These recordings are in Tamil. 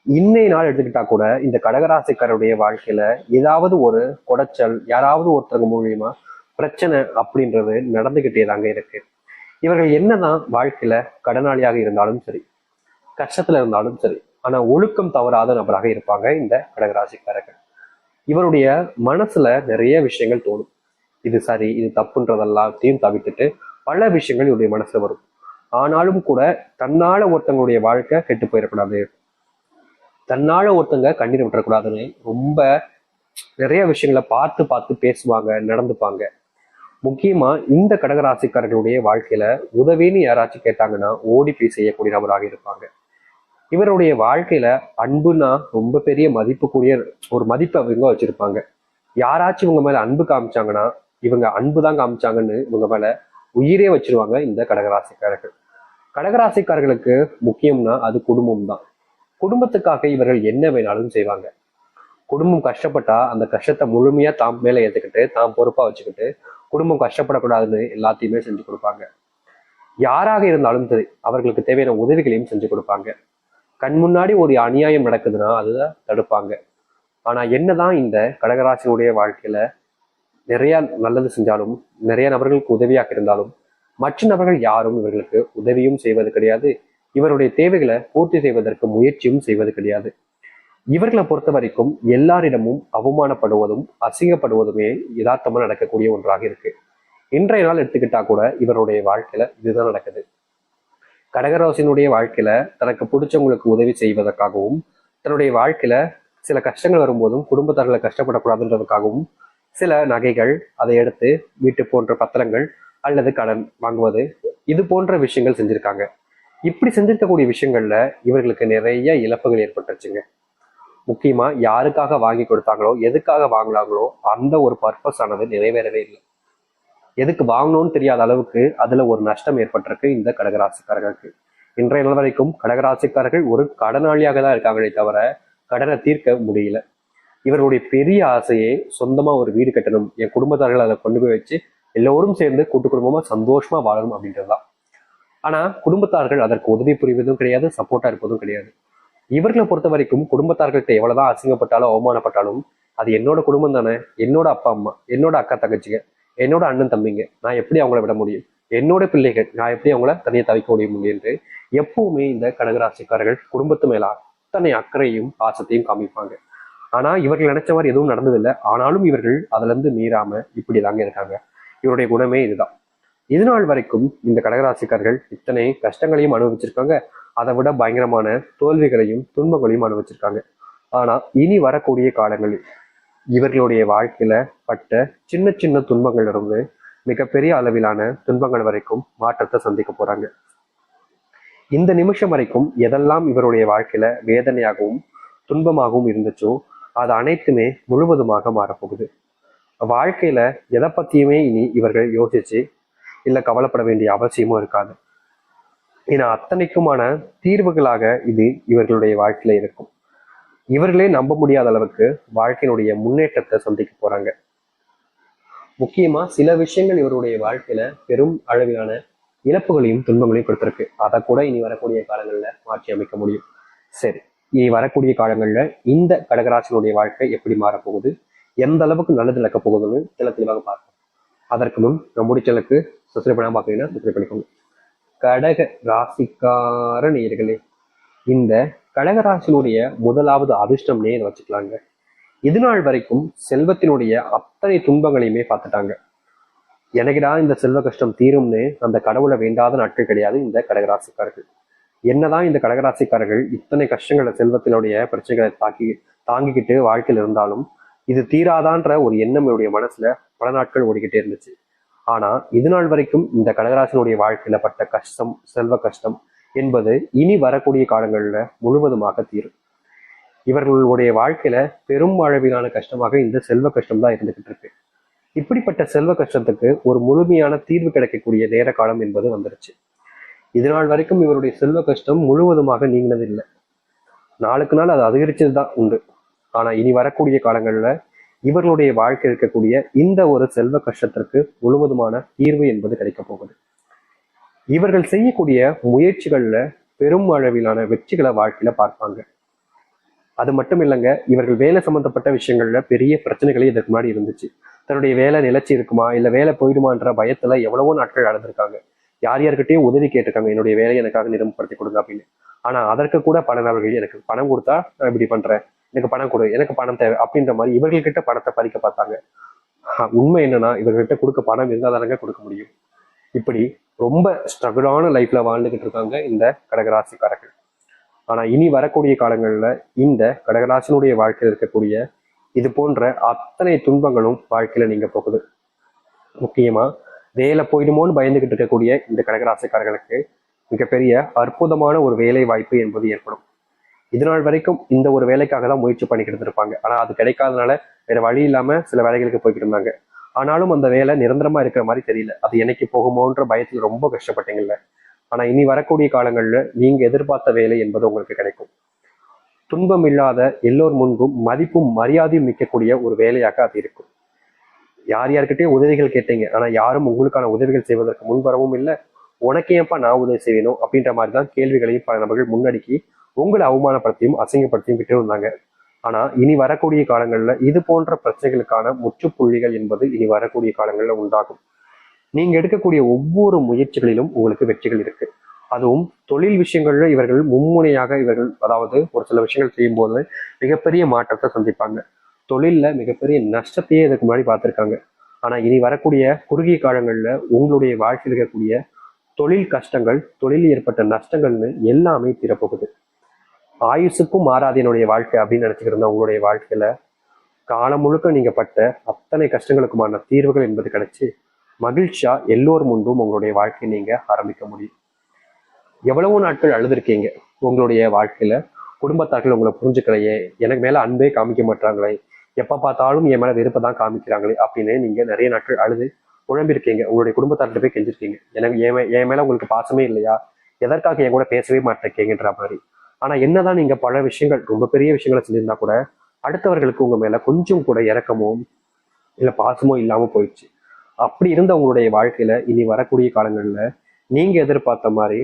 இன்னைய நாள் எடுத்துக்கிட்டா கூட இந்த கடகராசிக்காரருடைய வாழ்க்கையில ஏதாவது ஒரு குடைச்சல், யாராவது ஒருத்தவங்க மூலியமா பிரச்சனை அப்படின்றது நடந்துகிட்டே தாங்க இருக்கு. இவர்கள் என்னதான் வாழ்க்கையில கடனாளியாக இருந்தாலும் சரி, கஷ்டத்துல இருந்தாலும் சரி, ஆனா ஒழுக்கம் தவறாத நபராக இருப்பாங்க இந்த கடகராசிக்காரர்கள். இவருடைய மனசுல நிறைய விஷயங்கள் தோணும். இது சரி, இது தப்புன்றதெல்லாத்தையும் தவிர்த்துட்டு பல விஷயங்கள் இவருடைய மனசுல வரும். ஆனாலும் கூட தன்னால ஒருத்தவங்களுடைய வாழ்க்கை கெட்டு போயிடக்கூடாது, தன்னால ஒருத்தங்க கண்ணீர் விட்டுறக்கூடாதுன்னு ரொம்ப நிறைய விஷயங்களை பார்த்து பார்த்து பேசுவாங்க, நடந்துப்பாங்க. முக்கியமா இந்த கடகராசிக்காரர்களுடைய வாழ்க்கையில உதவின்னு யாராச்சும் கேட்டாங்கன்னா ஓடி போய் செய்யக்கூடிய நபராக இருப்பாங்க. இவருடைய வாழ்க்கையில அன்புனா ரொம்ப பெரிய மதிப்புக்குரிய ஒரு மதிப்பை அவங்க வச்சிருப்பாங்க. யாராச்சும் இவங்க மேல அன்பு காமிச்சாங்கன்னா இவங்க அன்பு தான் காமிச்சாங்கன்னு இவங்க மேல உயிரே வச்சிருவாங்க இந்த கடகராசிக்காரர்கள். கடகராசிக்காரர்களுக்கு முக்கியம்னா அது குடும்பம் தான். குடும்பத்துக்காக இவர்கள் என்ன வேணாலும் செய்வாங்க. குடும்பம் கஷ்டப்பட்டா அந்த கஷ்டத்தை முழுமையா தாம் மேல ஏத்துக்கிட்டு தாம் பொறுப்பா வச்சுக்கிட்டு குடும்பம் கஷ்டப்படக்கூடாதுன்னு எல்லாத்தையுமே செஞ்சு கொடுப்பாங்க. யாராக இருந்தாலும் சரி அவர்களுக்கு தேவையான உதவிகளையும் செஞ்சு கொடுப்பாங்க. கண் முன்னாடி ஒரு அநியாயம் நடக்குதுன்னா அதை தடுப்பாங்க. ஆனா என்னதான் இந்த கடகராசினுடைய வாழ்க்கையில நிறைய நல்லது செஞ்சாலும், நிறைய நபர்களுக்கு உதவியாக இருந்தாலும், மற்ற நபர்கள் யாரும் இவர்களுக்கு உதவியும் செய்வது கிடையாது. இவருடைய தேவைகளை பூர்த்தி செய்வதற்கு முயற்சியும் செய்வது கிடையாது. இவர்களை பொறுத்த வரைக்கும் எல்லாரிடமும் அவமானப்படுவதும் அசிங்கப்படுவதுமே யதார்த்தமா நடக்கக்கூடிய ஒன்றாக இருக்கு. இன்றைய நாள் எடுத்துக்கிட்டா கூட இவருடைய வாழ்க்கையில இதுதான் நடக்குது. கடகராசினுடைய வாழ்க்கையில தனக்கு பிடிச்சவங்களுக்கு உதவி செய்வதற்காகவும், தன்னுடைய வாழ்க்கையில சில கஷ்டங்கள் வரும்போதும் குடும்பத்தார்களை கஷ்டப்படக்கூடாதுன்றதுக்காகவும் சில நகைகள், அதை எடுத்து வீட்டு போன்ற பத்திரங்கள் அல்லது கடன் வாங்குவது, இது போன்ற விஷயங்கள் செஞ்சிருக்காங்க. இப்படி செஞ்சிருக்கக்கூடிய விஷயங்கள்ல இவர்களுக்கு நிறைய இழப்புகள் ஏற்பட்டுருச்சுங்க. முக்கியமா யாருக்காக வாங்கி கொடுத்தாங்களோ, எதுக்காக வாங்கினாங்களோ அந்த ஒரு பர்பஸ் ஆனது நிறைவேறவே இல்லை. எதுக்கு வாங்கணும்னு தெரியாத அளவுக்கு அதுல ஒரு நஷ்டம் ஏற்பட்டிருக்கு இந்த கடகராசிக்காரர்களுக்கு. இன்றைய நாள் வரைக்கும் கடகராசிக்காரர்கள் ஒரு கடனாளியாக தான் இருக்காங்களே தவிர கடனை தீர்க்க முடியல. இவருடைய பெரிய ஆசையே சொந்தமா ஒரு வீடு கட்டணும், என் குடும்பத்தார்கள் அதை கொண்டு போய் வச்சு எல்லோரும் சேர்ந்து கூட்டு குடும்பமா சந்தோஷமா வாழணும் அப்படின்றதுதான். ஆனா குடும்பத்தார்கள் அதற்கு உதவி புரிவதும் கிடையாது, சப்போர்ட்டா இருப்பதும் கிடையாது. இவர்களை பொறுத்த வரைக்கும் குடும்பத்தார்கள்ட்ட எவ்வளவுதான் அசிங்கப்பட்டாலும் அவமானப்பட்டாலும் அது என்னோட குடும்பம் தானே, என்னோட அப்பா அம்மா, என்னோட அக்கா தங்கச்சிங்க, என்னோட அண்ணன் தம்பிங்க, நான் எப்படி அவங்கள விட முடியும், என்னோட பிள்ளைகள், நான் எப்படி அவங்கள தனியை தவிக்க முடியும் என்று எப்பவுமே இந்த கடகராசிக்காரர்கள் குடும்பத்து மேல அத்தனை அக்கறையும் பாசத்தையும் காமிப்பாங்க. ஆனா இவர்கள் நினைச்ச மாதிரி எதுவும் நடந்ததில்லை. ஆனாலும் இவர்கள் அதுல இருந்து மீறாம இப்படிதாங்க இருக்காங்க. இவருடைய குணமே இதுதான். இது நாள் வரைக்கும் இந்த கடகராசிக்காரர்கள் இத்தனை கஷ்டங்களையும் அனுபவிச்சிருக்காங்க. அதை விட பயங்கரமான தோல்விகளையும் துன்பங்களையும் அனுபவிச்சிருக்காங்க. ஆனா இனி வரக்கூடிய காலங்களில் இவர்களுடைய வாழ்க்கையில பட்ட சின்ன சின்ன துன்பங்கள்ல இருந்து மிகப்பெரிய அளவிலான துன்பங்கள் வரைக்கும் மாற்றத்தை சந்திக்க போறாங்க. இந்த நிமிஷம் வரைக்கும் எதெல்லாம் இவருடைய வாழ்க்கையில வேதனையாகவும் துன்பமாகவும் இருந்துச்சோ அது அனைத்துமே முழுவதுமாக மாறப்போகுது. வாழ்க்கையில எதை பத்தியுமே இனி இவர்கள் யோசிச்சு இல்ல கவலைப்பட வேண்டிய அவசியமும் இருக்காது. ஏன்னா அத்தனைக்குமான தீர்வுகளாக இது இவர்களுடைய வாழ்க்கையில இருக்கும். இவர்களே நம்ப முடியாத அளவுக்கு வாழ்க்கையினுடைய முன்னேற்றத்தை சந்திக்க போறாங்க. முக்கியமா சில விஷயங்கள் இவருடைய வாழ்க்கையில பெரும் அளவிலான இழப்புகளையும் துன்பங்களையும் கொடுத்திருக்கு. அதை கூட இனி வரக்கூடிய காலங்கள்ல மாற்றி அமைக்க முடியும். சரி, இனி வரக்கூடிய காலங்கள்ல இந்த கடகராசினுடைய வாழ்க்கை எப்படி மாறப்போகுது, எந்த அளவுக்கு நல்லது நடக்க போகுதுன்னு தெளிவாக பார்ப்போம். அதற்கு முன் நம்முடைய சேனலுக்கு சப்ஸ்கிரைப் பண்ணாம பார்க்குறீங்கன்னா சப்ஸ்கிரைப் பண்ணிக்கோங்க. கடக ராசிக்கார நேயர்களே, இந்த கடகராசினுடைய முதலாவது அதிர்ஷ்டம்னே இதை வச்சுக்கலாங்க. இது நாள் வரைக்கும் செல்வத்தினுடைய அத்தனை துன்பங்களையுமே பார்த்துட்டாங்க. எனக்குடா இந்த செல்வ கஷ்டம் தீரும்னு அந்த கடவுளை வேண்டாத நாட்கள் கிடையாது இந்த கடகராசிக்காரர்கள். என்னதான் இந்த கடகராசிக்காரர்கள் இத்தனை கஷ்டங்களை செல்வத்தினுடைய பிரச்சனைகளை தாங்கிக்கிட்டு வாழ்க்கையில் இருந்தாலும் இது தீராதான்ற ஒரு எண்ணம் என்னுடைய மனசுல பல நாட்கள் ஓடிக்கிட்டே இருந்துச்சு. ஆனா இது நாள் வரைக்கும் இந்த கடகராசினுடைய வாழ்க்கையில பட்ட கஷ்டம், செல்வ கஷ்டம் என்பது இனி வரக்கூடிய காலங்கள்ல முழுவதுமாக தீரும். இவர்களுடைய வாழ்க்கையில பெரும் அளவிலான கஷ்டமாக இந்த செல்வ கஷ்டம் தான் இருந்துகிட்டு இருக்கு. இப்படிப்பட்ட செல்வ கஷ்டத்துக்கு ஒரு முழுமையான தீர்வு கிடைக்கக்கூடிய நேர காலம் என்பது வந்துருச்சு. இது நாள் வரைக்கும் இவருடைய செல்வ கஷ்டம் முழுவதுமாக நீங்கினது இல்லை. நாளுக்கு நாள் அது அதிகரிச்சதுதான் உண்டு. ஆனா இனி வரக்கூடிய காலங்கள்ல இவர்களுடைய வாழ்க்கை இருக்கக்கூடிய இந்த ஒரு செல்வ கஷ்டத்திற்கு முழுவதுமான தீர்வு என்பது கிடைக்க போகுது. இவர்கள் செய்யக்கூடிய முயற்சிகள்ல பெரும் அளவிலான வெற்றிகளை வாழ்க்கையில பார்ப்பாங்க. அது மட்டும் இல்லைங்க, இவர்கள் வேலை சம்பந்தப்பட்ட விஷயங்கள்ல பெரிய பிரச்சனைகளே இதற்கு முன்னாடி இருந்துச்சு. தன்னுடைய வேலை நிலைச்சி இருக்குமா இல்ல வேலை போயிடுமான்ற பயத்துல எவ்வளவோ நாட்கள் அழுதுருக்காங்க. யார் யார்கிட்டயும் உதவி கேட்டிருக்காங்க, என்னுடைய வேலையை எனக்காக நிரம்பப்படுத்தி கொடுங்க அப்படின்னு. ஆனா அதற்கு கூட பல நபர்கள் எனக்கு பணம் கொடுத்தா நான் இப்படி பண்றேன், எனக்கு பணம் கொடு, எனக்கு பணம் தேவை அப்படின்ற மாதிரி இவர்கள்கிட்ட பணத்தை பறிக்க பார்த்தாங்க. உண்மை என்னன்னா இவர்கள்கிட்ட கொடுக்க பணம் இருந்தால் தானங்க கொடுக்க முடியும். இப்படி ரொம்ப ஸ்ட்ரகிளான லைஃப்ல வாழ்ந்துகிட்டு இருக்காங்க இந்த கடகராசிக்காரர்கள். ஆனா இனி வரக்கூடிய காலங்கள்ல இந்த கடகராசினுடைய வாழ்க்கையில் இருக்கக்கூடிய இது போன்ற அத்தனை துன்பங்களும் வாழ்க்கையில நீங்க போகுது. முக்கியமா வேலை போயிடுமோன்னு பயந்துகிட்டு இருக்கக்கூடிய இந்த கடகராசிக்காரர்களுக்கு மிகப்பெரிய அற்புதமான ஒரு வேலை வாய்ப்பு என்பது ஏற்படும். இதனால் வரைக்கும் இந்த ஒரு வேலைக்காக தான் முயற்சி பண்ணிக்கிட்டு இருப்பாங்க. ஆனா அது கிடைக்காதனால வேற வழி இல்லாம சில வேலைகளுக்கு போய்கிட்டு இருந்தாங்க. ஆனாலும் அந்த வேலை நிரந்தரமா இருக்கிற மாதிரி தெரியல. அது என்னைக்கு போகுமோன்ற பயத்துல ரொம்ப கஷ்டப்பட்டீங்கல்ல. ஆனா இனி வரக்கூடிய காலங்கள்ல நீங்க எதிர்பார்த்த வேலை என்பது உங்களுக்கு கிடைக்கும். துன்பம் இல்லாத எல்லோர் முன்பும் மதிப்பும் மரியாதையும் மிக்கக்கூடிய ஒரு வேலையாக அது இருக்கும். யார் யார்கிட்டயும் உதவிகள் கேட்டீங்க, ஆனா யாரும் உங்களுக்கான உதவிகள் செய்வதற்கு முன்வரவும் இல்லை. உனக்கு ஏன்பா நான் உதவி செய்யணும் அப்படின்ற மாதிரி தான் கேள்விகளையும் பல நபர்கள் முன்னடிக்கி உங்களை அவமானப்படுத்தியும் அசிங்கப்படுத்தியும் விட்டு இருந்தாங்க. ஆனா இனி வரக்கூடிய காலங்கள்ல இது போன்ற பிரச்சனைகளுக்கான முற்றுப்புள்ளிகள் என்பது இனி வரக்கூடிய காலங்கள்ல உண்டாகும். நீங்க எடுக்கக்கூடிய ஒவ்வொரு முயற்சிகளிலும் உங்களுக்கு வெற்றிகள் இருக்கு. அதுவும் தொழில் விஷயங்கள்ல இவர்கள் மும்முனையாக இவர்கள் அதாவது ஒரு சில விஷயங்கள் செய்யும் போது மிகப்பெரிய மாற்றத்தை சந்திப்பாங்க. தொழில்ல மிகப்பெரிய நஷ்டத்தையே இதுக்கு முன்னாடி பார்த்திருக்காங்க. ஆனா இனி வரக்கூடிய குறுகிய காலங்கள்ல உங்களுடைய வாழ்க்கையில் இருக்கக்கூடிய தொழில் கஷ்டங்கள், தொழில் ஏற்பட்ட நஷ்டங்கள்னு எல்லாமே தீரப்போகுது. ஆயுசுக்கும் மாறாது என்னுடைய வாழ்க்கை அப்படின்னு நினைச்சுக்கிட்டு இருந்த உங்களுடைய வாழ்க்கையில காலம் முழுக்க நீங்க பட்ட அத்தனை கஷ்டங்களுக்குமான தீர்வுகள் என்பது கிடைச்சு மகிழ்ச்சியா எல்லோர் முன்பும் உங்களுடைய வாழ்க்கையை நீங்க ஆரம்பிக்க முடியும். எவ்வளவோ நாட்கள் அழுதுருக்கீங்க உங்களுடைய வாழ்க்கையில. குடும்பத்தார்கள் உங்களை புரிஞ்சுக்கலையே, எனக்கு மேல அன்பே காமிக்க மாட்டாங்களே, எப்ப பார்த்தாலும் என் மேல வெறுப்பை தான் காமிக்கிறாங்களே அப்படின்னு நீங்க நிறைய நாட்கள் அழுது குழம்பிருக்கீங்க. உங்களுடைய குடும்பத்தார்கிட்ட போய் கெஞ்சிருக்கீங்க, எனக்கு என் மேல உங்களுக்கு பாசமே இல்லையா, எதற்காக என் கூட பேசவே மாட்டேங்கன்ற மாதிரி. ஆனா என்னதான் நீங்க பல விஷயங்கள் ரொம்ப பெரிய விஷயங்களை செஞ்சிருந்தா கூட அடுத்தவர்களுக்கு உங்க மேல கொஞ்சம் கூட இறக்கமோ இல்ல பாசமோ இல்லாம போயிடுச்சு. அப்படி இருந்த உங்களுடைய வாழ்க்கையில இனி வரக்கூடிய காலங்கள்ல நீங்க எதிர்பார்த்த மாதிரி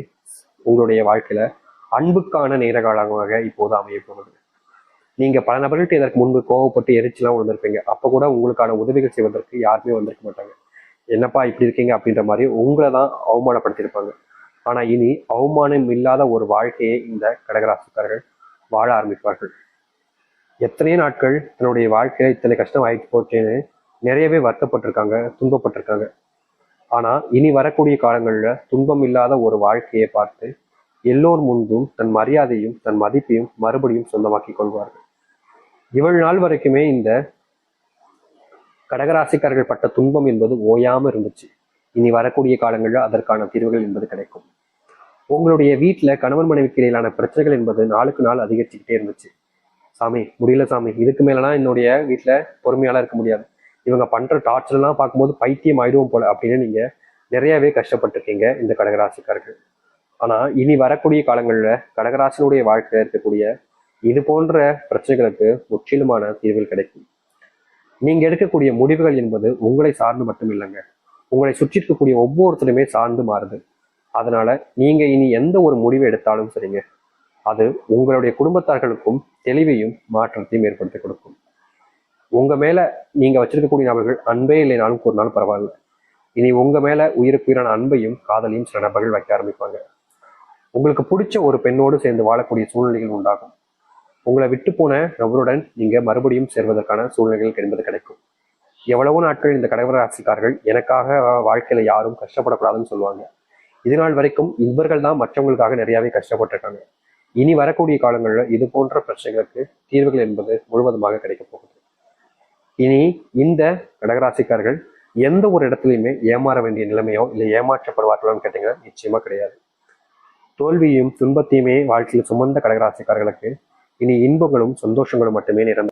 உங்களுடைய வாழ்க்கையில அன்புக்கான நேர காலமாக இப்போது அமைய போகுது. நீங்க பல நபர்கள்ட்ட இதற்கு முன்பு கோவப்பட்டு எரிச்சலாம் விழுந்திருப்பீங்க. அப்ப கூட உங்களுக்கான உதவிகள் செய்வதற்கு யாருமே வந்திருக்க மாட்டாங்க. என்னப்பா இப்படி இருக்கீங்க அப்படின்ற மாதிரி உங்களை தான் அவமானப்படுத்தியிருப்பாங்க. ஆனா இனி அவமானம் இல்லாத ஒரு வாழ்க்கையை இந்த கடகராசிக்காரர்கள் வாழ ஆரம்பிப்பார்கள். எத்தனையோ நாட்கள் தன்னுடைய வாழ்க்கையில இத்தனை கஷ்டம் ஆயிட்டு போச்சேன்னு நிறையவே வருத்தப்பட்டிருக்காங்க, துன்பப்பட்டிருக்காங்க. ஆனா இனி வரக்கூடிய காலங்கள்ல துன்பம் இல்லாத ஒரு வாழ்க்கையை பார்த்து எல்லோர் முன்பும் தன் மரியாதையும் தன் மதிப்பையும் மறுபடியும் சொந்தமாக்கி கொள்வார்கள். இவ்வளவு நாள் வரைக்குமே இந்த கடகராசிக்காரர்கள் பட்ட துன்பம் என்பது ஓயாம இருந்துச்சு. இனி வரக்கூடிய காலங்கள்ல அதற்கான தீர்வுகள் என்பது கிடைக்கும். உங்களுடைய வீட்டுல கணவன் மனைவிக்கு இடையிலான பிரச்சனைகள் என்பது நாளுக்கு நாள் அதிகரிச்சுக்கிட்டே இருந்துச்சு. சாமி முடியல சாமி, இதுக்கு மேலலாம் என்னுடைய வீட்டுல பொறுமையால இருக்க முடியாது, இவங்க பண்ற டார்ச்சர் எல்லாம் பார்க்கும்போது பைத்தியம் ஆயிடுவோம் போல அப்படின்னு நீங்க நிறையவே கஷ்டப்பட்டிருக்கீங்க இந்த கடகராசிக்காரர்கள். ஆனா இனி வரக்கூடிய காலங்கள்ல கடகராசினுடைய வாழ்க்கையில இருக்கக்கூடிய இது போன்ற பிரச்சனைகளுக்கு முற்றிலுமான தீர்வுகள் கிடைக்கும். நீங்க எடுக்கக்கூடிய முடிவுகள் என்பது உங்களை சார்ந்து மட்டும் இல்லைங்க, உங்களை சுற்றி இருக்கக்கூடிய ஒவ்வொருத்தருமே சார்ந்து மாறுது. அதனால நீங்க இனி எந்த ஒரு முடிவு எடுத்தாலும் சரிங்க, அது உங்களுடைய குடும்பத்தார்களுக்கும் தெளிவையும் மாற்றத்தையும் ஏற்படுத்தி கொடுக்கும். உங்க மேல நீங்க வச்சிருக்கக்கூடிய நபர்கள் அன்பே இல்லைனாலும் ஒரு நாள் பரவாயில்ல, இனி உங்க மேல உயிருக்கு உயிரான அன்பையும் காதலையும் சில நபர்கள் வைக்க ஆரம்பிப்பாங்க. உங்களுக்கு பிடிச்ச ஒரு பெண்ணோடு சேர்ந்து வாழக்கூடிய சூழ்நிலைகள் உண்டாகும். உங்களை விட்டு போன நபருடன் நீங்க மறுபடியும் சேர்வதற்கான சூழ்நிலைகள் என்பது கிடைக்கும். எவ்வளவோ நாட்கள் இந்த கடகராசிக்காரர்கள் எனக்காக வாழ்க்கையில யாரும் கஷ்டப்படக்கூடாதுன்னு சொல்லுவாங்க. இதனால் வரைக்கும் இவர்கள் தான் மற்றவங்களுக்காக நிறையவே கஷ்டப்பட்டிருக்காங்க. இனி வரக்கூடிய காலங்களில் இது போன்ற பிரச்சனைகளுக்கு தீர்வுகள் என்பது முழுவதுமாக கிடைக்க போகுது. இனி இந்த கடகராசிக்காரர்கள் எந்த ஒரு இடத்துலையுமே ஏமாற வேண்டிய நிலைமையோ இல்லை ஏமாற்றப்படுவார்களோன்னு கேட்டீங்கன்னா நிச்சயமா கிடையாது. தோல்வியும் துன்பத்தையுமே வாழ்க்கையில் சுமந்த கடகராசிக்காரர்களுக்கு இனி இன்பங்களும் சந்தோஷங்களும் மட்டுமே நிரம்ப